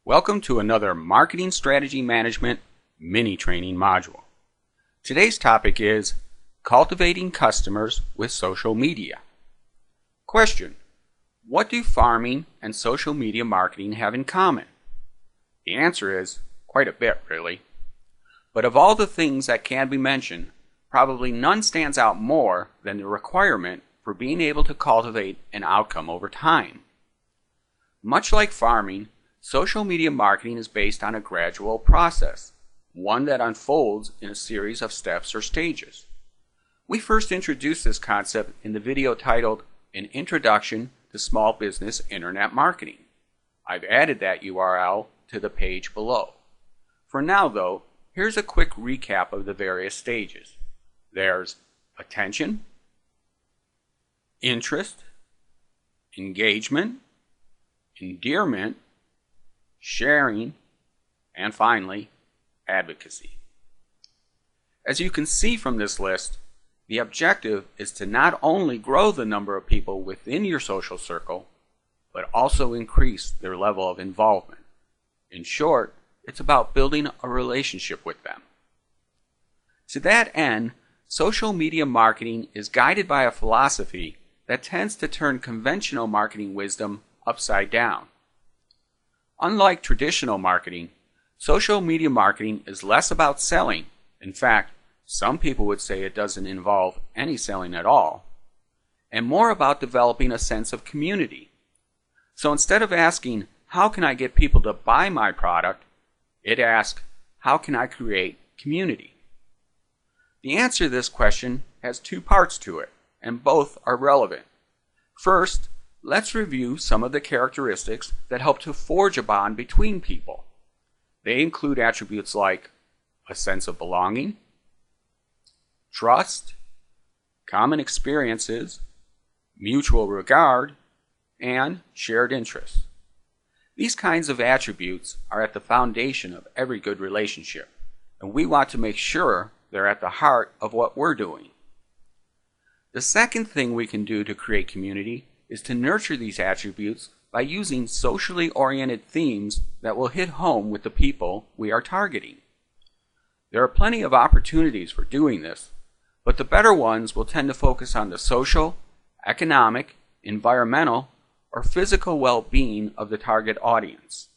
Welcome to another Marketing Strategy Management mini training module. Today's topic is cultivating customers with social media. Question: what do farming and social media marketing have in common? The answer is quite a bit, really. But of all the things that can be mentioned, probably none stands out more than the requirement for being able to cultivate an outcome over time. Much like farming, social media marketing is based on a gradual process, one that unfolds in a series of steps or stages. We first introduced this concept in the video titled An Introduction to Small Business Internet Marketing. I've added that URL to the page below. For now, though, here's a quick recap of the various stages. There's attention, interest, engagement, endearment, sharing, and finally, advocacy. As you can see from this list, the objective is to not only grow the number of people within your social circle, but also increase their level of involvement. In short, it's about building a relationship with them. To that end, social media marketing is guided by a philosophy that tends to turn conventional marketing wisdom upside down. Unlike traditional marketing, social media marketing is less about selling. In fact, some people would say it doesn't involve any selling at all, and more about developing a sense of community. So instead of asking, how can I get people to buy my product, it asks, how can I create community? The answer to this question has two parts to it, and both are relevant. First, let's review some of the characteristics that help to forge a bond between people. They include attributes like a sense of belonging, trust, common experiences, mutual regard, and shared interests. These kinds of attributes are at the foundation of every good relationship, and we want to make sure they're at the heart of what we're doing. The second thing we can do to create community is to nurture these attributes by using socially oriented themes that will hit home with the people we are targeting. There are plenty of opportunities for doing this, but the better ones will tend to focus on the social, economic, environmental, or physical well-being of the target audience.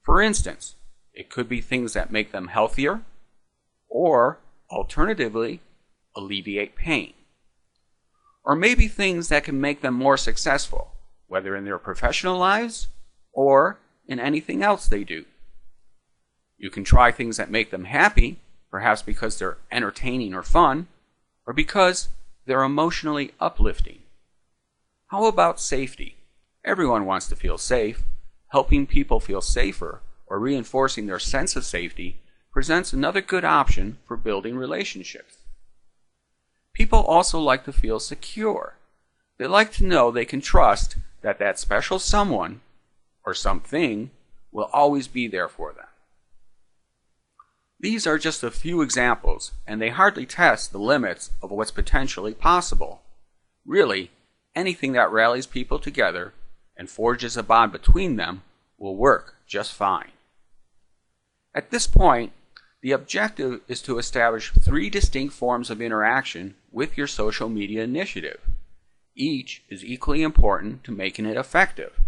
For instance, it could be things that make them healthier, or alternatively, alleviate pain. Or maybe things that can make them more successful, whether in their professional lives or in anything else they do. You can try things that make them happy, perhaps because they're entertaining or fun, or because they're emotionally uplifting. How about safety? Everyone wants to feel safe. Helping people feel safer or reinforcing their sense of safety presents another good option for building relationships. People also like to feel secure. They like to know they can trust that that special someone or something will always be there for them. These are just a few examples, and they hardly test the limits of what's potentially possible. Really, anything that rallies people together and forges a bond between them will work just fine. At this point, the objective is to establish 3 distinct forms of interaction with your social media initiative. Each is equally important to making it effective.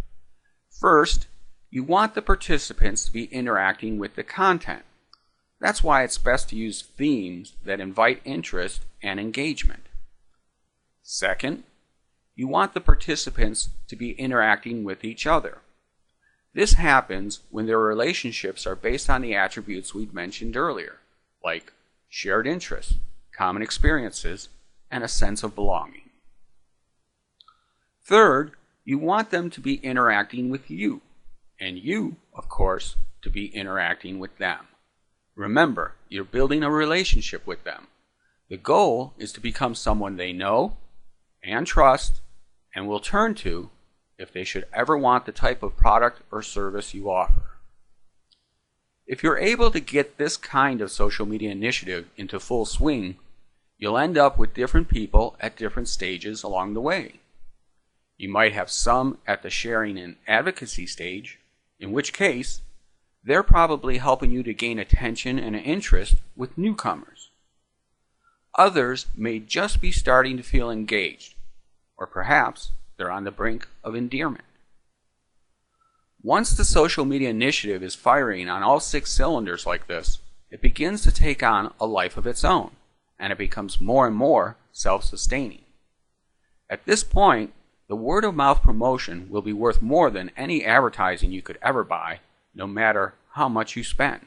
First, you want the participants to be interacting with the content. That's why it's best to use themes that invite interest and engagement. Second, you want the participants to be interacting with each other. This happens when their relationships are based on the attributes we'd mentioned earlier, like shared interests, common experiences, and a sense of belonging. Third, you want them to be interacting with you, and you, of course, to be interacting with them. Remember, you're building a relationship with them. The goal is to become someone they know and trust and will turn to if they should ever want the type of product or service you offer. If you're able to get this kind of social media initiative into full swing, you'll end up with different people at different stages along the way. You might have some at the sharing and advocacy stage, in which case they're probably helping you to gain attention and interest with newcomers. Others may just be starting to feel engaged, or perhaps they're on the brink of endearment. Once the social media initiative is firing on all 6 cylinders like this, it begins to take on a life of its own, and it becomes more and more self-sustaining. At this point, the word-of-mouth promotion will be worth more than any advertising you could ever buy, no matter how much you spend.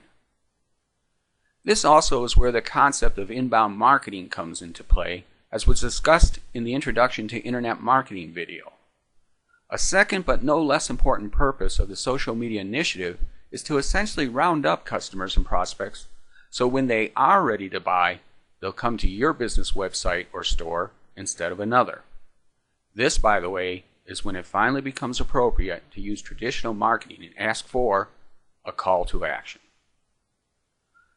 This also is where the concept of inbound marketing comes into play, as was discussed in the Introduction to Internet Marketing video. A second but no less important purpose of the social media initiative is to essentially round up customers and prospects so when they are ready to buy, they'll come to your business website or store instead of another. This, by the way, is when it finally becomes appropriate to use traditional marketing and ask for a call to action.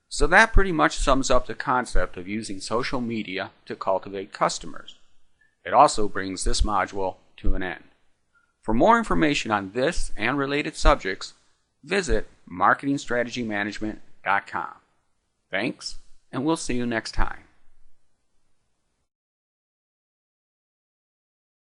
So that pretty much sums up the concept of using social media to cultivate customers. It also brings this module to an end. For more information on this and related subjects, visit marketingstrategymanagement.com. Thanks, and we'll see you next time.